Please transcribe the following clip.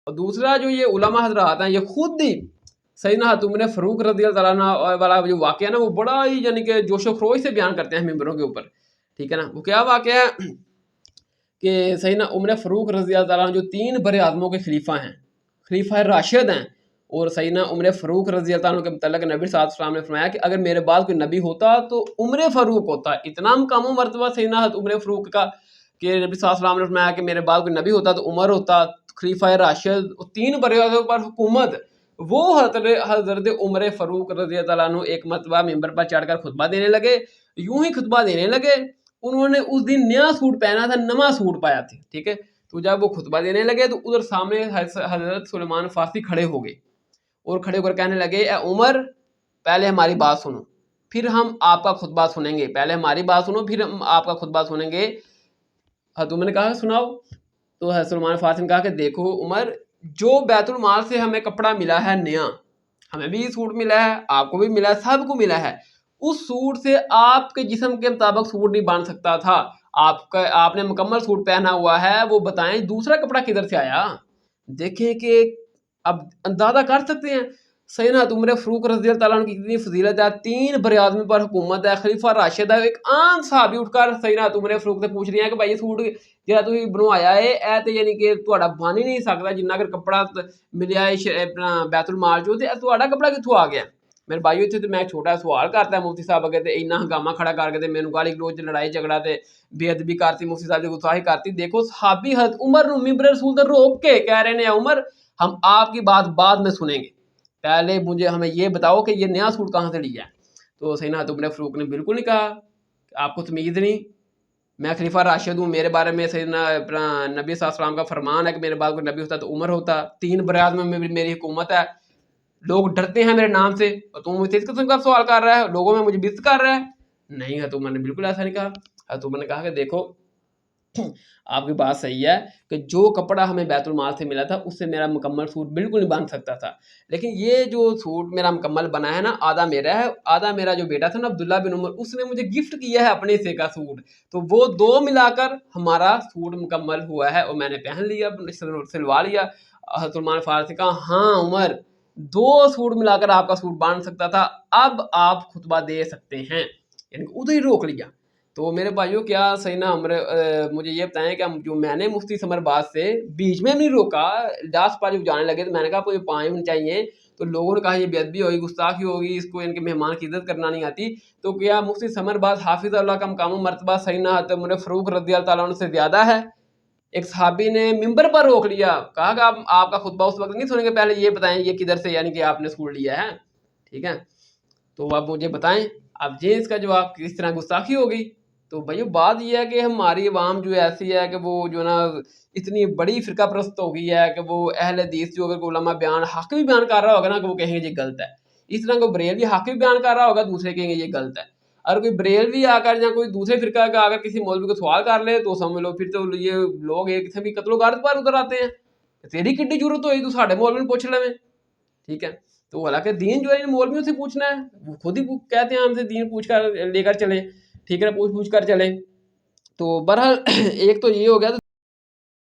और दूसरा जो ये उलमा हजरात हैं, ये खुद ही सैयदना उमर फ़ारूक रज़ियल्लाहु अन्हु वाला जो वाक़या है ना, वो बड़ा ही यानी कि जोशो खरोश से बयान करते हैं मिंबरों के ऊपर, ठीक है ना। वो क्या वाक़या है कि सैयदना उमर फ़ारूक रज़ियल्लाहु अन्हु जो 3 बड़े आज़मों के खलीफा हैं, खलीफा राशिद हैं, और सैयदना उमर फ़ारूक रज़ियल्लाहु अन्हु के मुतल्लिक़ नबी सल्लल्लाहु अलैहि वसल्लम ने फरमाया कि अगर मेरे बाद कोई नबी होता तो उमर फ़ारूक होता। इतना मकाम मर्तबा सैयदना उमर फ़ारूक का कि नबी सल्लल्लाहु अलैहि वसल्लम ने फरमाया कि मेरे बाद कोई नबी होता तो उमर होता, खलीफा राशिद, 3 बड़े आज़मों पर हुकूमत। वो हज़रत उमर फ़ारूक रज़ियल्लाहु अन्हु एक मरतबा मिंबर पर चढ़कर खुतबा देने लगे। यूं ही खुतबा देने लगे, उन्होंने उस दिन नया सूट पहना था, नवा सूट पाया था, ठीक है। तो जब वो खुतबा देने लगे तो उधर सामने हज़रत सुलेमान फ़ारसी खड़े हो गए और खड़े होकर कहने लगे, ए उमर, पहले हमारी बात सुनो, फिर हम आपका खुतबा सुनेंगे। पहले हमारी बात सुनो, फिर हम आपका खुतबा सुनेंगे। हज़रत उमर ने कहा सुनाओ। तो हज़रत सुलेमान फ़ारसी ने कहा कि देखो उमर, जो बैतुल माल से हमें कपड़ा मिला है नया, हमें भी सूट मिला है, आपको भी मिला है, सबको मिला है, उस सूट से आपके जिस्म के मुताबिक सूट नहीं बन सकता था। आपका आपने मुकम्मल सूट पहना हुआ है, वो बताएं दूसरा कपड़ा किधर से आया। देखें कि अब अंदाजा कर सकते हैं सैयदना उमर फ़ारूक रज़ियल्लाहु अन्हु की कितनी फजीलत है। 3 बड़े आदमी पर हुकूमत है, खलीफा राशिद है। एक आम सहाबी उठकर सैयदना उमर फ़ारूक से पूछ रहे हैं कि भाई ये सूट ਜਿਹੜਾ ਤੁਸੀਂ ਬਣਵਾਇਆ ਇਹ ਤੇ ਯਾਨੀ ਕਿ ਤੁਹਾਡਾ ਬਣ ਹੀ ਨਹੀਂ ਸਕਦਾ, ਜਿੰਨਾ ਅਗਰ ਕੱਪੜਾ ਮਿਲਿਆ ਹੈ ਆਪਣਾ ਬੈਤੁਲ ਮਾਲ ਚੋਂ, ਤੇ ਤੁਹਾਡਾ ਕੱਪੜਾ ਕਿੱਥੋਂ ਆ ਗਿਆ। ਮੇਰੇ ਭਾਈਓ ਇੱਥੇ ਤੇ ਮੈਂ ਛੋਟਾ ਸਵਾਲ ਕਰਤਾ ਮੁਫਤੀ ਸਾਹਿਬ ਅੱਗੇ, ਤੇ ਇੰਨਾ ਹੰਗਾਮਾ ਖੜਾ ਕਰਕੇ ਤੇ ਮੈਨੂੰ ਗਾਲੀ ਗਲੋਚ ਲੜਾਈ ਝਗੜਾ ਤੇ ਬੇਅਦਬੀ ਕਰਤੀ, ਮੁਫਤੀ ਸਾਹਿਬ ਦੀ ਗੁਸਤਾਖੀ ਕਰਤੀ। देखो सहाबी हज़रत उमर ਨੂੰ मिंबर रसूल से रोक के कह रहे हैं, उमर हम आपकी बात बाद में सुनेंगे, पहले मुझे हमें ये बताओ कि ये नया सूट कहाँ से लिया है। तो सैयदना उमर फ़ारूक ने बिल्कुल नहीं कहा, आपको तमीज़ नहीं, मैं खलीफा राशिद हूँ, मेरे बारे में सैयदना अपना नबी सल्लल्लाहु अलैहि वसल्लम का फरमान है कि मेरे बाद कोई नबी होता तो उमर होता। 3 बरात में मेरी हुकूमत है, लोग डरते हैं मेरे नाम से, और तुम मुझसे इस किस्म का सवाल कर रहा है, लोगों में मुझे बिस्त कर रहा है। नहीं है, तो मैंने बिल्कुल ऐसा नहीं कहा। तो मैंने कहा कि देखो आपकी बात सही है कि जो कपड़ा हमें बैतुल माल से मिला था उससे मेरा मुकम्मल सूट बिल्कुल नहीं बन सकता था, लेकिन ये जो सूट मेरा मुकम्मल बना है ना, आधा मेरा है, आधा मेरा जो बेटा था ना अब्दुल्ला बिन उमर, उसने मुझे गिफ्ट किया है अपने से का सूट, तो वो 2 मिलाकर हमारा सूट मुकम्मल हुआ है और मैंने पहन लिया, सिलवा लिया। सलमान फारसी का हाँ उमर, 2 सूट मिलाकर आपका सूट बन सकता था, अब आप खुतबा दे सकते हैं, यानी उधर ही रोक लिया। तो मेरे भाइयों क्या सही ना मुझे ये बताएं कि जो मैंने मुफ्ती समरबाज से बीच में नहीं रोका, लास्ट पर जब जाने लगे तो मैंने कहा कोई 5 मिनट चाहिए, तो लोगों ने कहा ये बेअदबी होगी, गुस्ताखी होगी, इसको इनके मेहमान की इज्जत करना नहीं आती। तो क्या मुफ्ती समरबाज हाफिज़ अल्लाह का मकाम मर्तबा सैयदना उमर फ़ारूक रज़ियल्लाहु अन्हु से ज़्यादा है। एक सहाबी ने मिंबर पर रोक लिया, कहा कि आप आपका खुतबा उस वक्त नहीं सुनेंगे, पहले ये बताएं ये किधर से यानी कि आपने सूट लिया है, ठीक है। तो आप मुझे बताएं, अब ये इसका जवाब किस तरह गुस्ताखी होगी। तो भाई बात ये है कि हमारी आवाम जो ऐसी है कि वो जो ना इतनी बड़ी फ़िरका परस्त हो गई है कि वो अहले हदीस जो अगर उलमा बयान हक भी बयान कर रहा होगा ना, कि वो कहेंगे ये गलत है। इस तरह को बरेलवी हक भी बयान कर रहा होगा, दूसरे कहेंगे ये गलत है। और कोई बरेलवी आकर या कोई दूसरे फ़िरका का अगर किसी मौलवी को सवाल कर ले तो समझ लो फिर तो ये लोग एक किस्म की कत्लो-गारत पर उतर आते हैं, तेरी किड्डी जरूरत होई तू साडे मौलवी पूछ लेवे, ठीक है। तो हालांकि दीन जो है इन मौलवियों से पूछना है, वो खुद ही कहते हैं हमसे दीन पूछ कर लेकर चले, ठीक है, पूछ पूछ कर चले। तो बहरहाल एक तो ये हो गया।